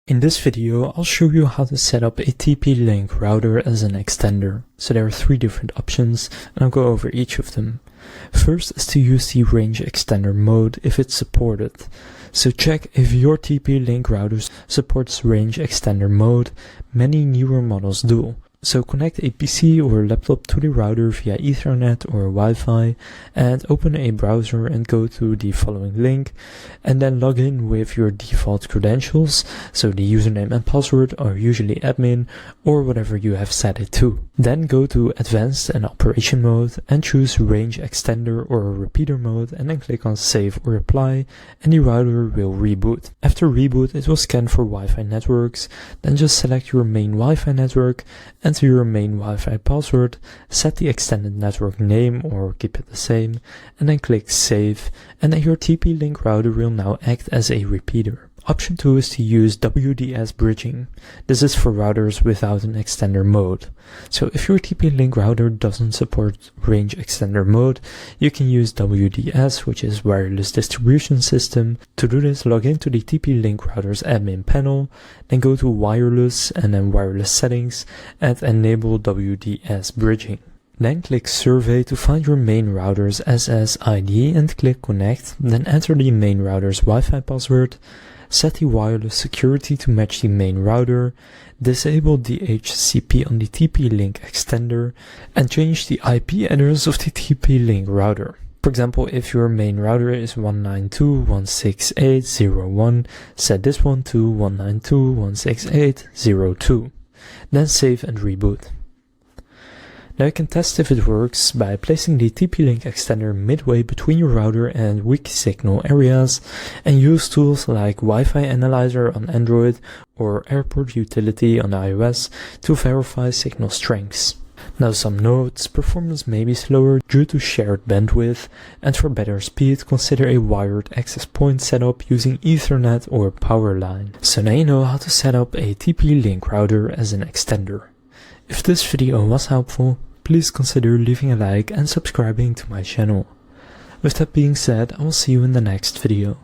In this video, I'll show you how to set up a TP-Link router as an extender. So there are three different options, and I'll go over each of them. First is to use the range extender mode if it's supported. So check if your TP-Link router supports range extender mode. Many newer models do. So connect a PC or laptop to the router via Ethernet or Wi-Fi and open a browser and go to the following link and then log in with your default credentials. So the username and password are usually admin or whatever you have set it to. Then go to advanced and operation mode and choose range extender or repeater mode and then click on save or apply and the router will reboot. After reboot it will scan for Wi-Fi networks, then just select your main Wi-Fi network, enter your main Wi-Fi password, set the extended network name or keep it the same, and then click save, and then your TP-Link router will now act as a repeater. Option 2 is to use WDS bridging. This is for routers without an extender mode. So if your TP-Link router doesn't support range extender mode, you can use WDS, which is Wireless Distribution System. To do this, log into the TP-Link router's admin panel, then go to Wireless and then Wireless Settings and enable WDS bridging. Then click Survey to find your main router's SSID and click Connect, then enter the main router's Wi-Fi password. Set the wireless security to match the main router, disable DHCP on the TP-Link extender, and change the IP address of the TP-Link router. For example, if your main router is 192.168.0.1, set this one to 192.168.0.2. Then save and reboot. Now you can test if it works by placing the TP-Link extender midway between your router and weak signal areas and use tools like Wi-Fi Analyzer on Android or Airport Utility on iOS to verify signal strengths. Now some notes: performance may be slower due to shared bandwidth, and for better speed consider a wired access point setup using Ethernet or Powerline. So now you know how to set up a TP-Link router as an extender. If this video was helpful, please consider leaving a like and subscribing to my channel. With that being said, I will see you in the next video.